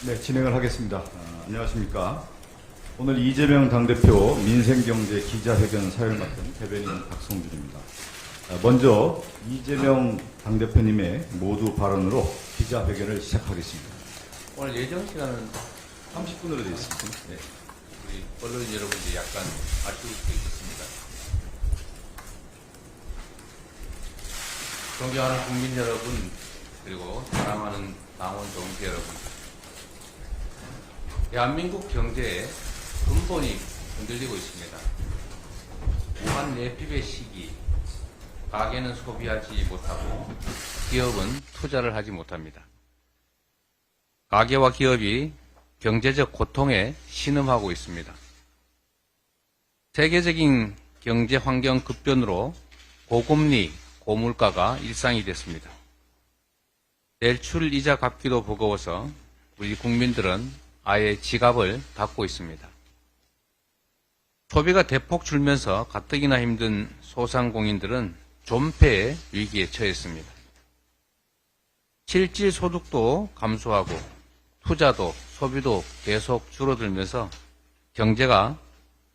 네, 진행을 하겠습니다. 안녕하십니까. 오늘 이재명 당대표 민생경제 기자회견 사회를 맡은 대변인 박성준입니다. 먼저 이재명 당대표님의 모두 발언으로 기자회견을 시작하겠습니다. 오늘 예정 시간은 30분으로 되어 있습니다. 네, 우리 언론 여러분들이 약간 아쉬울 수 있습니다. 존경하는 국민 여러분, 그리고 사랑하는 당원 동지 여러분, 대한민국 경제의 근본이 흔들리고 있습니다. 무한 내피의 시기, 가게는 소비하지 못하고 기업은 투자를 하지 못합니다. 가계와 기업이 경제적 고통에 신음하고 있습니다. 세계적인 경제 환경 급변으로 고금리, 고물가가 일상이 됐습니다. 대출 이자 갚기도 버거워서 우리 국민들은 아예 지갑을 닫고 있습니다. 소비가 대폭 줄면서 가뜩이나 힘든 소상공인들은 존폐의 위기에 처했습니다. 실질 소득도 감소하고 투자도 소비도 계속 줄어들면서 경제가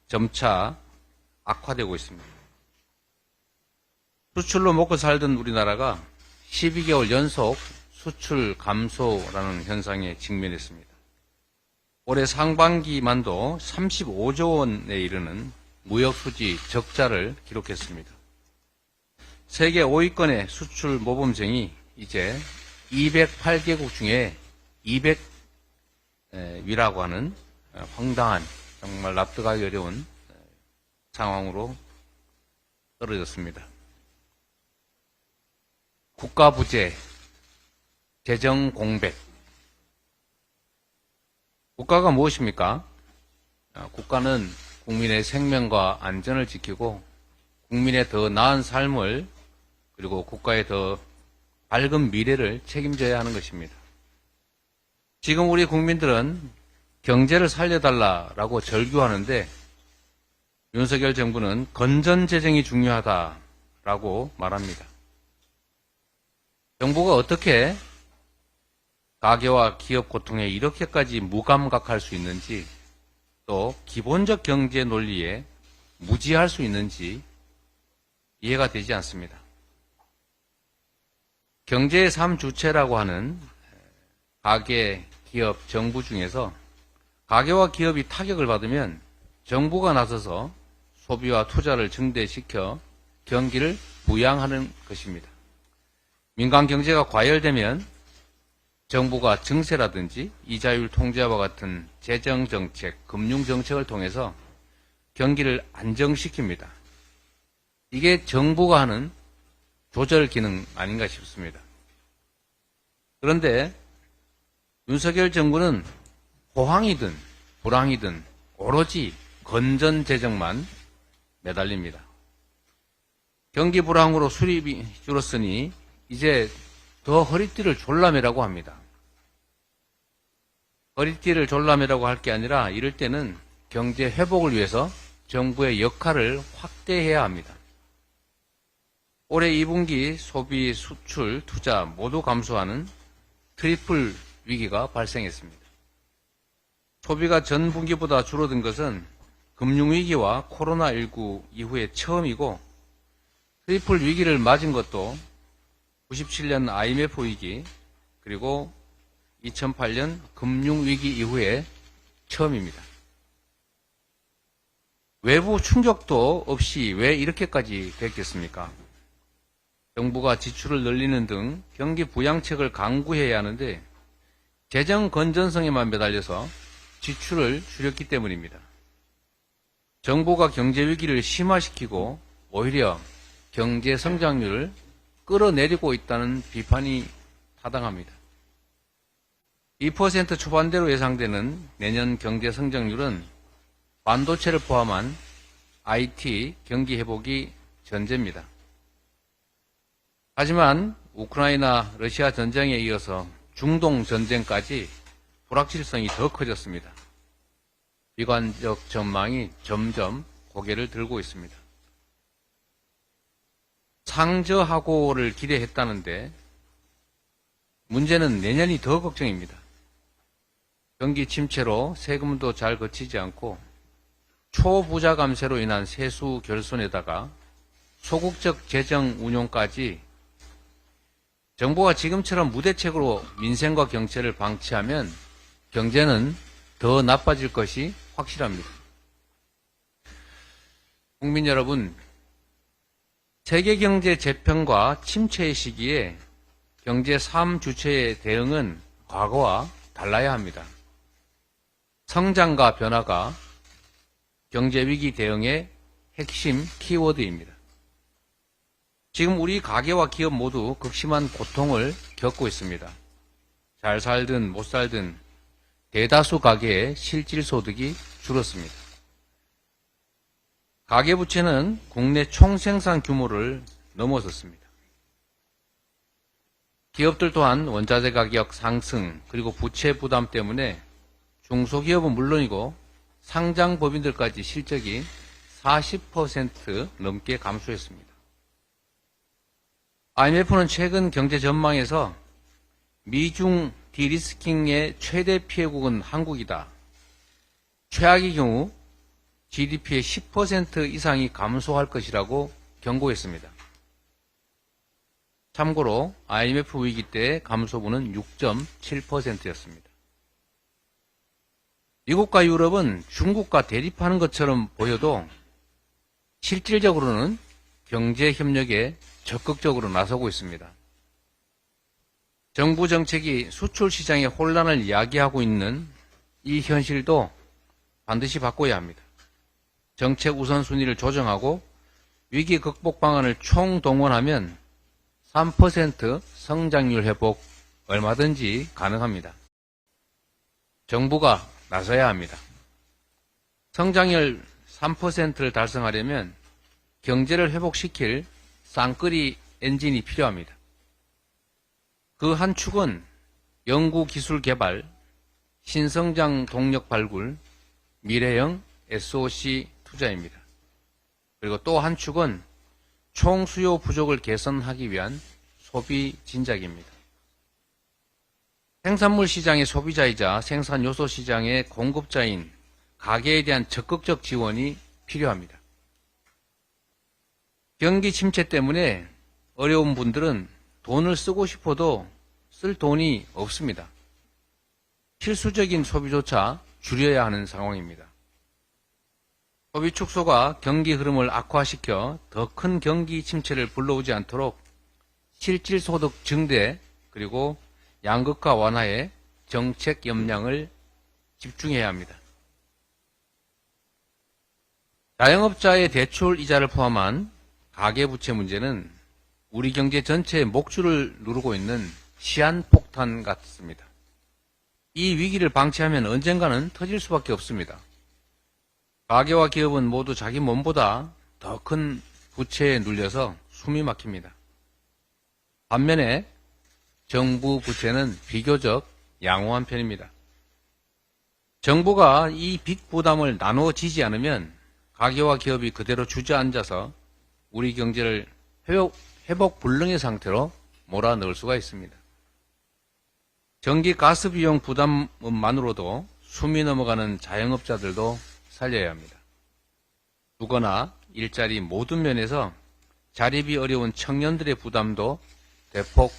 점차 악화되고 있습니다. 수출로 먹고 살던 우리나라가 12개월 연속 수출 감소라는 현상에 직면했습니다. 올해 상반기만도 35조 원에 이르는 무역수지 적자를 기록했습니다. 세계 5위권의 수출 모범생이 이제 208개국 중에 200위라고 하는 황당한, 정말 납득하기 어려운 상황으로 떨어졌습니다. 국가 부재, 재정 공백. 국가가 무엇입니까? 국가는 국민의 생명과 안전을 지키고 국민의 더 나은 삶을, 그리고 국가의 더 밝은 미래를 책임져야 하는 것입니다. 지금 우리 국민들은 경제를 살려달라라고 절규하는데 윤석열 정부는 건전재정이 중요하다라고 말합니다. 정부가 어떻게 가계와 기업 고통에 이렇게까지 무감각할 수 있는지, 또 기본적 경제 논리에 무지할 수 있는지 이해가 되지 않습니다. 경제의 3주체라고 하는 가계, 기업, 정부 중에서 가계와 기업이 타격을 받으면 정부가 나서서 소비와 투자를 증대시켜 경기를 부양하는 것입니다. 민간 경제가 과열되면 정부가 증세라든지 이자율 통제와 같은 재정정책, 금융정책을 통해서 경기를 안정시킵니다. 이게 정부가 하는 조절 기능 아닌가 싶습니다. 그런데 윤석열 정부는 호황이든 불황이든 오로지 건전재정만 매달립니다. 경기 불황으로 수입이 줄었으니 이제 더 허리띠를 졸라매라고 합니다. 허리띠를 졸라매라고 할 게 아니라 이럴 때는 경제 회복을 위해서 정부의 역할을 확대해야 합니다. 올해 2분기 소비, 수출, 투자 모두 감소하는 트리플 위기가 발생했습니다. 소비가 전 분기보다 줄어든 것은 금융위기와 코로나19 이후에 처음이고, 트리플 위기를 맞은 것도 97년 IMF 위기, 그리고 2008년 금융위기 이후에 처음입니다. 외부 충격도 없이 왜 이렇게까지 됐겠습니까? 정부가 지출을 늘리는 등 경기 부양책을 강구해야 하는데 재정 건전성에만 매달려서 지출을 줄였기 때문입니다. 정부가 경제 위기를 심화시키고 오히려 경제 성장률을 끌어내리고 있다는 비판이 타당합니다. 2% 초반대로 예상되는 내년 경제 성장률은 반도체를 포함한 IT 경기 회복이 전제입니다. 하지만 우크라이나 러시아 전쟁에 이어서 중동 전쟁까지 불확실성이 더 커졌습니다. 비관적 전망이 점점 고개를 들고 있습니다. 상저하고를 기대했다는데 문제는 내년이 더 걱정입니다. 경기 침체로 세금도 잘 거치지 않고 초부자 감세로 인한 세수 결손에다가 소극적 재정 운용까지 정부가 지금처럼 무대책으로 민생과 경제를 방치하면 경제는 더 나빠질 것이 확실합니다. 국민 여러분, 세계경제 재평과 침체의 시기에 경제 3주체의 대응은 과거와 달라야 합니다. 성장과 변화가 경제위기 대응의 핵심 키워드입니다. 지금 우리 가게와 기업 모두 극심한 고통을 겪고 있습니다. 잘 살든 못 살든 대다수 가게의 실질소득이 줄었습니다. 가계부채는 국내 총생산 규모를 넘어섰습니다. 기업들 또한 원자재 가격 상승 그리고 부채 부담 때문에 중소기업은 물론이고 상장법인들까지 실적이 40% 넘게 감소했습니다. IMF는 최근 경제 전망에서 미중 디리스킹의 최대 피해국은 한국이다. 최악의 경우 GDP의 10% 이상이 감소할 것이라고 경고했습니다. 참고로 IMF 위기 때 감소분은 6.7%였습니다. 미국과 유럽은 중국과 대립하는 것처럼 보여도 실질적으로는 경제 협력에 적극적으로 나서고 있습니다. 정부 정책이 수출 시장의 혼란을 야기하고 있는 이 현실도 반드시 바꿔야 합니다. 정책 우선순위를 조정하고 위기 극복 방안을 총동원하면 3% 성장률 회복 얼마든지 가능합니다. 정부가 나서야 합니다. 성장률 3%를 달성하려면 경제를 회복시킬 쌍끌이 엔진이 필요합니다. 그 한 축은 연구기술 개발, 신성장 동력 발굴, 미래형 SOC 투자입니다. 그리고 또 한 축은 총수요 부족을 개선하기 위한 소비 진작입니다. 생산물 시장의 소비자이자 생산 요소 시장의 공급자인 가계에 대한 적극적 지원이 필요합니다. 경기 침체 때문에 어려운 분들은 돈을 쓰고 싶어도 쓸 돈이 없습니다. 필수적인 소비조차 줄여야 하는 상황입니다. 소비 축소가 경기 흐름을 악화시켜 더 큰 경기 침체를 불러오지 않도록 실질소득 증대 그리고 양극화 완화에 정책 역량을 집중해야 합니다. 자영업자의 대출 이자를 포함한 가계부채 문제는 우리 경제 전체의 목줄을 누르고 있는 시한폭탄 같습니다. 이 위기를 방치하면 언젠가는 터질 수밖에 없습니다. 가계와 기업은 모두 자기 몸보다 더 큰 부채에 눌려서 숨이 막힙니다. 반면에 정부 부채는 비교적 양호한 편입니다. 정부가 이 빚 부담을 나눠 지지 않으면 가계와 기업이 그대로 주저앉아서 우리 경제를 회복 불능의 상태로 몰아넣을 수가 있습니다. 전기 가스 비용 부담만으로도 숨이 넘어가는 자영업자들도 살려야 합니다. 주거나 일자리 모든 면에서 자립이 어려운 청년들의 부담도 대폭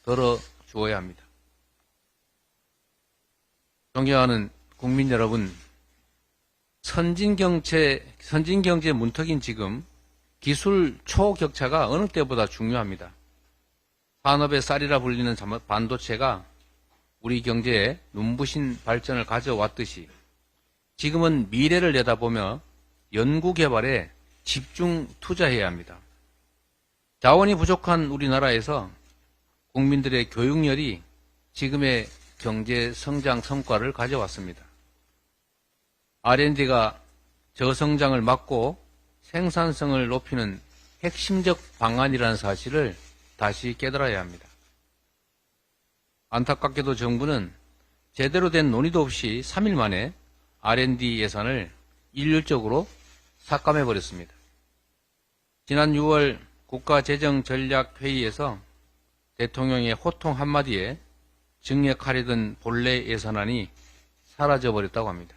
덜어주어야 합니다. 존경하는 국민 여러분, 선진경제 문턱인 지금 기술 초격차가 어느 때보다 중요합니다. 산업의 쌀이라 불리는 반도체가 우리 경제에 눈부신 발전을 가져왔듯이 지금은 미래를 내다보며 연구개발에 집중 투자해야 합니다. 자원이 부족한 우리나라에서 국민들의 교육열이 지금의 경제 성장 성과를 가져왔습니다. R&D가 저성장을 막고 생산성을 높이는 핵심적 방안이라는 사실을 다시 깨달아야 합니다. 안타깝게도 정부는 제대로 된 논의도 없이 3일 만에 R&D 예산을 일률적으로 삭감해버렸습니다. 지난 6월 국가재정전략회의에서 대통령의 호통 한마디에 증액하려던 본래 예산안이 사라져버렸다고 합니다.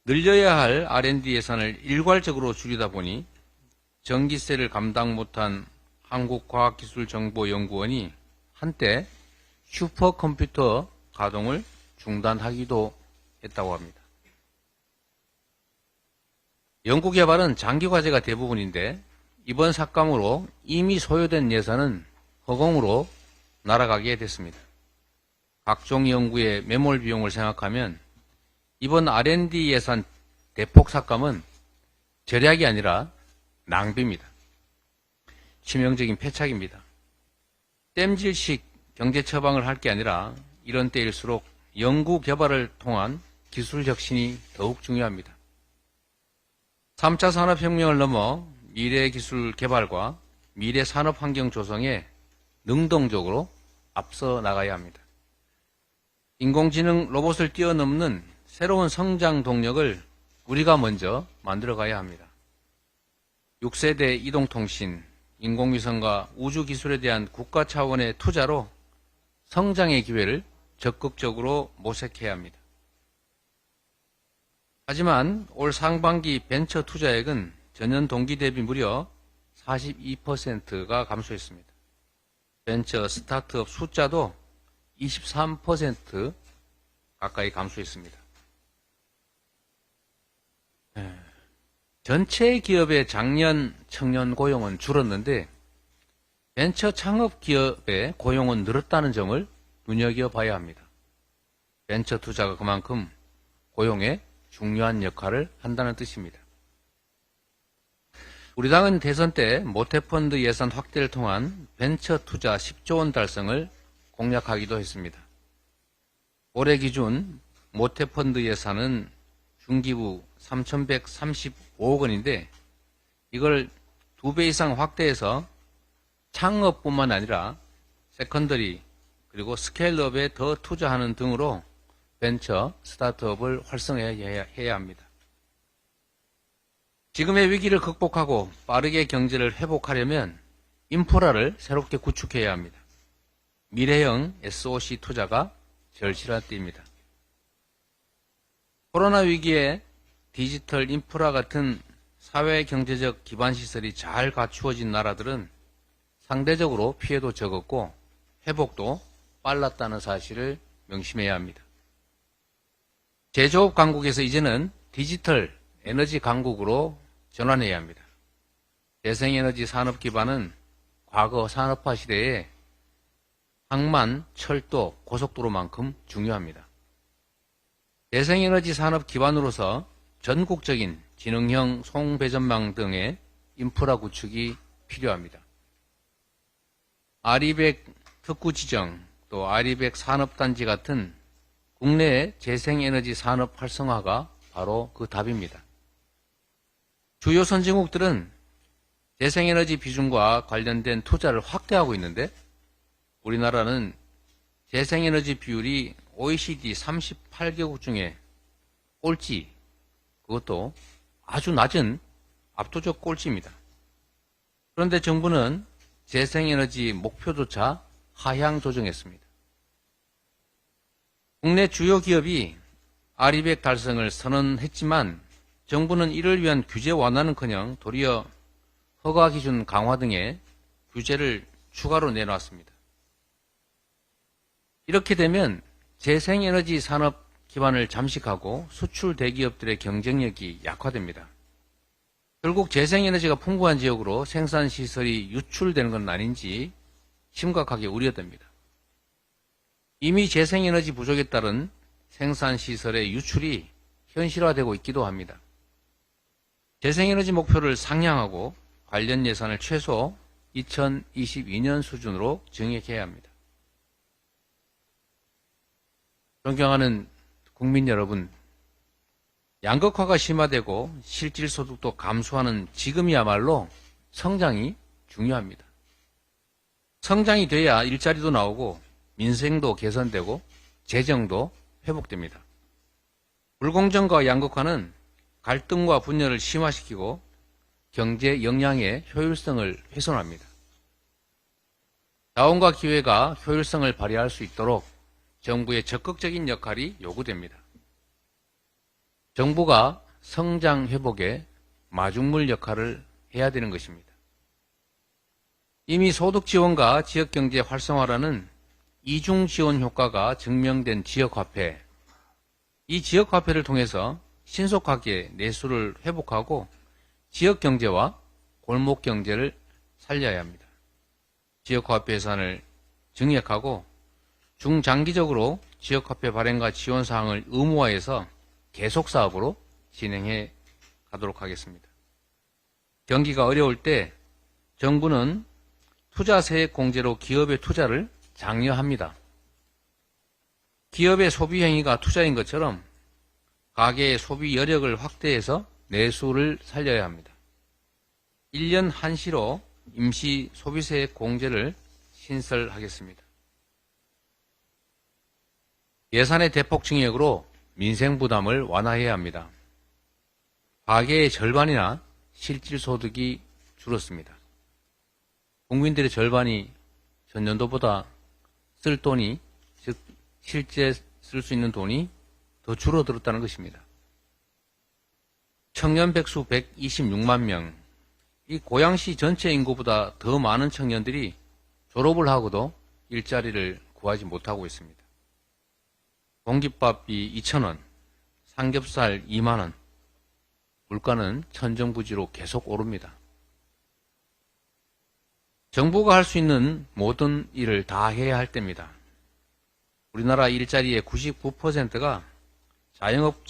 늘려야 할 R&D 예산을 일괄적으로 줄이다 보니 전기세를 감당 못한 한국과학기술정보연구원이 한때 슈퍼컴퓨터 가동을 중단하기도 했다고 합니다. 연구개발은 장기과제가 대부분인데 이번 삭감으로 이미 소요된 예산은 허공으로 날아가게 됐습니다. 각종 연구의 매몰 비용을 생각하면 이번 R&D 예산 대폭 삭감은 절약이 아니라 낭비입니다. 치명적인 패착입니다. 땜질식 경제 처방을 할 게 아니라 이런 때일수록 연구 개발을 통한 기술 혁신이 더욱 중요합니다. 3차 산업혁명을 넘어 미래 기술 개발과 미래 산업 환경 조성에 능동적으로 앞서 나가야 합니다. 인공지능 로봇을 뛰어넘는 새로운 성장 동력을 우리가 먼저 만들어가야 합니다. 6세대 이동통신, 인공위성과 우주기술에 대한 국가 차원의 투자로 성장의 기회를 적극적으로 모색해야 합니다. 하지만 올 상반기 벤처 투자액은 전년 동기 대비 무려 42%가 감소했습니다. 벤처 스타트업 숫자도 23% 가까이 감소했습니다. 전체 기업의 작년 청년 고용은 줄었는데 벤처 창업 기업의 고용은 늘었다는 점을 눈여겨봐야 합니다. 벤처 투자가 그만큼 고용에 중요한 역할을 한다는 뜻입니다. 우리 당은 대선 때 모태펀드 예산 확대를 통한 벤처 투자 10조 원 달성을 공약하기도 했습니다. 올해 기준 모태펀드 예산은 중기부 3,135억 원인데 이걸 2배 이상 확대해서 창업뿐만 아니라 세컨더리 그리고 스케일업에 더 투자하는 등으로 벤처 스타트업을 활성화해야 합니다. 지금의 위기를 극복하고 빠르게 경제를 회복하려면 인프라를 새롭게 구축해야 합니다. 미래형 SOC 투자가 절실한 때입니다. 코로나 위기에 디지털 인프라 같은 사회 경제적 기반 시설이 잘 갖추어진 나라들은 상대적으로 피해도 적었고 회복도 빨랐다는 사실을 명심해야 합니다. 제조업 강국에서 이제는 디지털 에너지 강국으로 전환해야 합니다. 재생에너지 산업 기반은 과거 산업화 시대에 항만, 철도, 고속도로만큼 중요합니다. 재생에너지 산업 기반으로서 전국적인 지능형 송배전망 등의 인프라 구축이 필요합니다. 아리백 특구 지정, 또 아리백 산업단지 같은 국내의 재생에너지 산업 활성화가 바로 그 답입니다. 주요 선진국들은 재생에너지 비중과 관련된 투자를 확대하고 있는데 우리나라는 재생에너지 비율이 OECD 38개국 중에 꼴찌, 그것도 아주 낮은 압도적 꼴찌입니다. 그런데 정부는 재생에너지 목표조차 하향 조정했습니다. 국내 주요 기업이 아리백 달성을 선언했지만 정부는 이를 위한 규제 완화는커녕 도리어 허가 기준 강화 등의 규제를 추가로 내놨습니다. 이렇게 되면 재생에너지 산업 기반을 잠식하고 수출 대기업들의 경쟁력이 약화됩니다. 결국 재생에너지가 풍부한 지역으로 생산시설이 유출되는 건 아닌지 심각하게 우려됩니다. 이미 재생에너지 부족에 따른 생산시설의 유출이 현실화되고 있기도 합니다. 재생에너지 목표를 상향하고 관련 예산을 최소 2022년 수준으로 증액해야 합니다. 존경하는 국민 여러분, 양극화가 심화되고 실질소득도 감소하는 지금이야말로 성장이 중요합니다. 성장이 돼야 일자리도 나오고 민생도 개선되고 재정도 회복됩니다. 불공정과 양극화는 갈등과 분열을 심화시키고 경제 역량의 효율성을 훼손합니다. 자원과 기회가 효율성을 발휘할 수 있도록 정부의 적극적인 역할이 요구됩니다. 정부가 성장 회복에 마중물 역할을 해야 되는 것입니다. 이미 소득 지원과 지역경제 활성화라는 이중 지원 효과가 증명된 지역화폐, 이 지역화폐를 통해서 신속하게 내수를 회복하고 지역경제와 골목경제를 살려야 합니다. 지역화폐 예산을 증액하고 중장기적으로 지역화폐 발행과 지원 사항을 의무화해서 계속 사업으로 진행해 가도록 하겠습니다. 경기가 어려울 때 정부는 투자세액 공제로 기업의 투자를 장려합니다. 기업의 소비 행위가 투자인 것처럼 가계의 소비 여력을 확대해서 내수를 살려야 합니다. 1년 한시로 임시 소비세액 공제를 신설하겠습니다. 예산의 대폭 증액으로 민생 부담을 완화해야 합니다. 가계의 절반이나 실질소득이 줄었습니다. 국민들의 절반이 전년도보다 쓸 돈이, 즉 실제 쓸 수 있는 돈이 더 줄어들었다는 것입니다. 청년 백수 126만 명, 이 고양시 전체 인구보다 더 많은 청년들이 졸업을 하고도 일자리를 구하지 못하고 있습니다. 공깃밥이 2,000원, 삼겹살 2만원, 물가는 천정부지로 계속 오릅니다. 정부가 할 수 있는 모든 일을 다 해야 할 때입니다. 우리나라 일자리의 99%가 자영업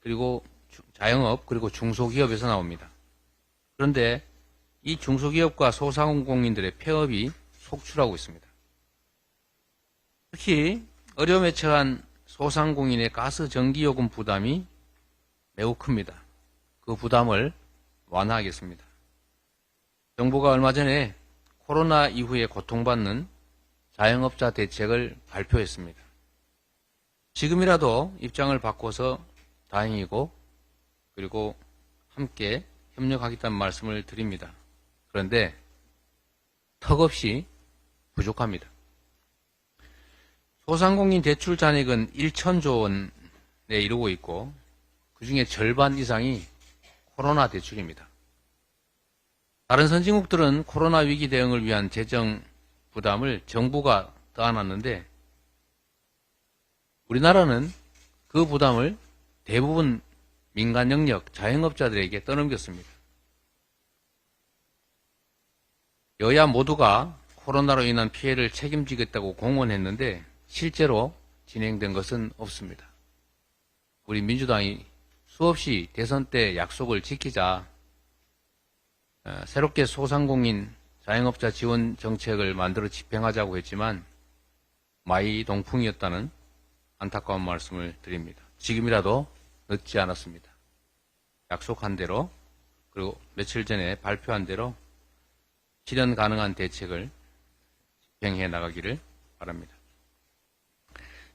그리고 중소기업에서 나옵니다. 그런데 이 중소기업과 소상공인들의 폐업이 속출하고 있습니다. 특히 어려움에 처한 소상공인의 가스 전기요금 부담이 매우 큽니다. 그 부담을 완화하겠습니다. 정부가 얼마 전에 코로나 이후에 고통받는 자영업자 대책을 발표했습니다. 지금이라도 입장을 바꿔서 다행이고 그리고 함께 협력하겠다는 말씀을 드립니다. 그런데 턱없이 부족합니다. 소상공인 대출 잔액은 1,000조 원에 이르고 있고 그중에 절반 이상이 코로나 대출입니다. 다른 선진국들은 코로나 위기 대응을 위한 재정 부담을 정부가 떠안았는데 우리나라는 그 부담을 대부분 민간 영역 자영업자들에게 떠넘겼습니다. 여야 모두가 코로나로 인한 피해를 책임지겠다고 공언했는데 실제로 진행된 것은 없습니다. 우리 민주당이 수없이 대선 때 약속을 지키자 새롭게 소상공인 자영업자 지원 정책을 만들어 집행하자고 했지만 마이 동풍이었다는 안타까운 말씀을 드립니다. 지금이라도 늦지 않았습니다. 약속한 대로 그리고 며칠 전에 발표한 대로 실현 가능한 대책을 집행해 나가기를 바랍니다.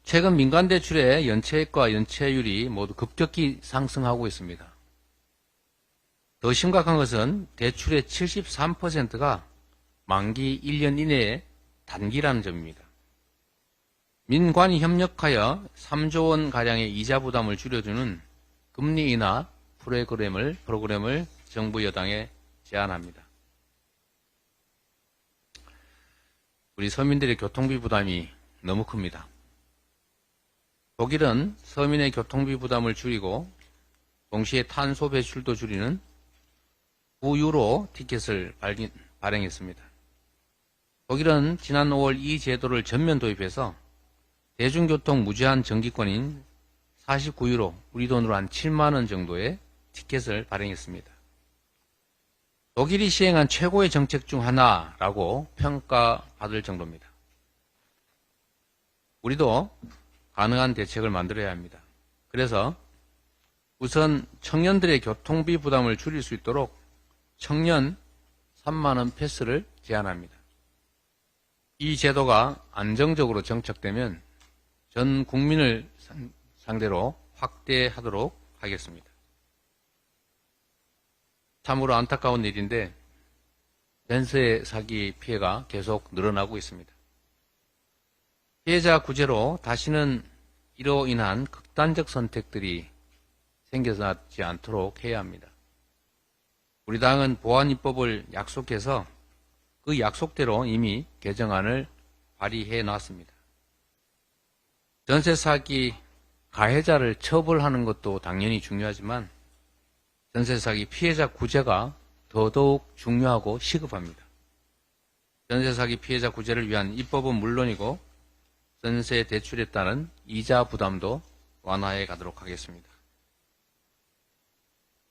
최근 민간 대출의 연체액과 연체율이 모두 급격히 상승하고 있습니다. 더 심각한 것은 대출의 73%가 만기 1년 이내의 단기라는 점입니다. 민관이 협력하여 3조 원 가량의 이자 부담을 줄여주는 금리 인하 프로그램을 정부 여당에 제안합니다. 우리 서민들의 교통비 부담이 너무 큽니다. 독일은 서민의 교통비 부담을 줄이고 동시에 탄소 배출도 줄이는 9유로 티켓을 발행했습니다. 독일은 지난 5월 이 제도를 전면 도입해서 대중교통 무제한 정기권인 49유로, 우리 돈으로 한 7만원 정도의 티켓을 발행했습니다. 독일이 시행한 최고의 정책 중 하나라고 평가받을 정도입니다. 우리도 가능한 대책을 만들어야 합니다. 그래서 우선 청년들의 교통비 부담을 줄일 수 있도록 청년 3만원 패스를 제안합니다. 이 제도가 안정적으로 정착되면 전 국민을 상대로 확대하도록 하겠습니다. 참으로 안타까운 일인데 전세 사기 피해가 계속 늘어나고 있습니다. 피해자 구제로 다시는 이로 인한 극단적 선택들이 생겨나지 않도록 해야 합니다. 우리 당은 보안 입법을 약속해서 그 약속대로 이미 개정안을 발의해 놨습니다. 전세 사기 가해자를 처벌하는 것도 당연히 중요하지만 전세 사기 피해자 구제가 더더욱 중요하고 시급합니다. 전세 사기 피해자 구제를 위한 입법은 물론이고 전세 대출에 따른 이자 부담도 완화해 가도록 하겠습니다.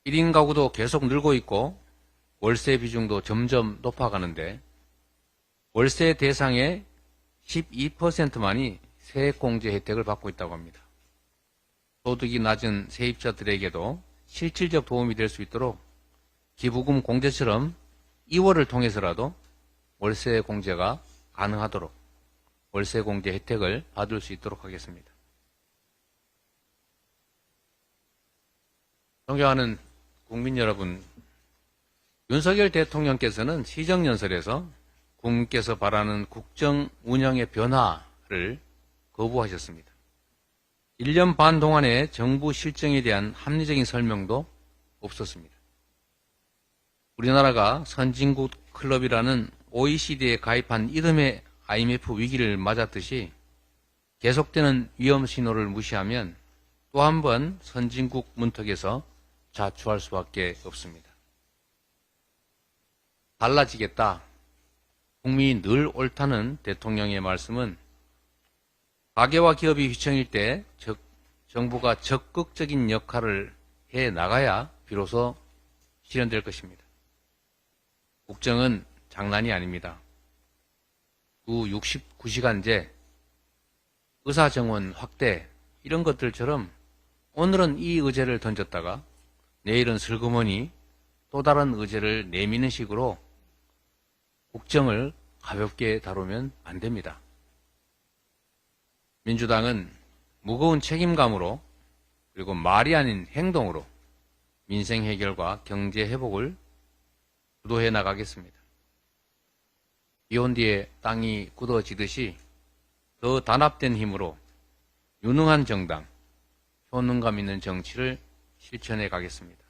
1인 가구도 계속 늘고 있고 월세 비중도 점점 높아가는데 월세 대상의 12%만이 세액공제 혜택을 받고 있다고 합니다. 소득이 낮은 세입자들에게도 실질적 도움이 될 수 있도록 기부금 공제처럼 2월을 통해서라도 월세 공제가 가능하도록 월세 공제 혜택을 받을 수 있도록 하겠습니다. 존경하는 국민 여러분, 윤석열 대통령께서는 시정연설에서 국민께서 바라는 국정 운영의 변화를 거부하셨습니다. 1년 반 동안의 정부 실정에 대한 합리적인 설명도 없었습니다. 우리나라가 선진국 클럽이라는 OECD에 가입한 이듬해 IMF 위기를 맞았듯이 계속되는 위험 신호를 무시하면 또 한 번 선진국 문턱에서 자초할 수밖에 없습니다. 달라지겠다. 국민이 늘 옳다는 대통령의 말씀은 가계와 기업이 휘청일 때 정부가 적극적인 역할을 해 나가야 비로소 실현될 것입니다. 국정은 장난이 아닙니다. 주 69시간제, 의사정원 확대 이런 것들처럼 오늘은 이 의제를 던졌다가 내일은 슬그머니 또 다른 의제를 내미는 식으로 국정을 가볍게 다루면 안 됩니다. 민주당은 무거운 책임감으로 그리고 말이 아닌 행동으로 민생 해결과 경제 회복을 주도해 나가겠습니다. 비온 뒤에 땅이 굳어지듯이 더 단합된 힘으로 유능한 정당, 효능감 있는 정치를 실천해 가겠습니다.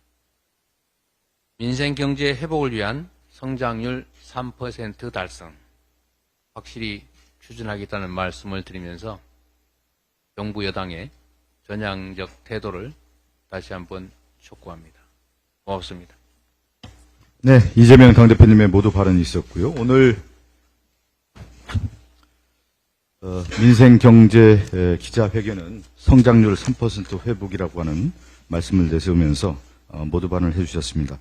민생 경제 회복을 위한 성장률 3% 달성 확실히 추진하겠다는 말씀을 드리면서 정부 여당의 전향적 태도를 다시 한번 촉구합니다. 고맙습니다. 네, 이재명 당대표님의 모두 발언이 있었고요. 오늘 민생경제 기자회견은 성장률 3% 회복이라고 하는 말씀을 내세우면서 모두 발언을 해주셨습니다.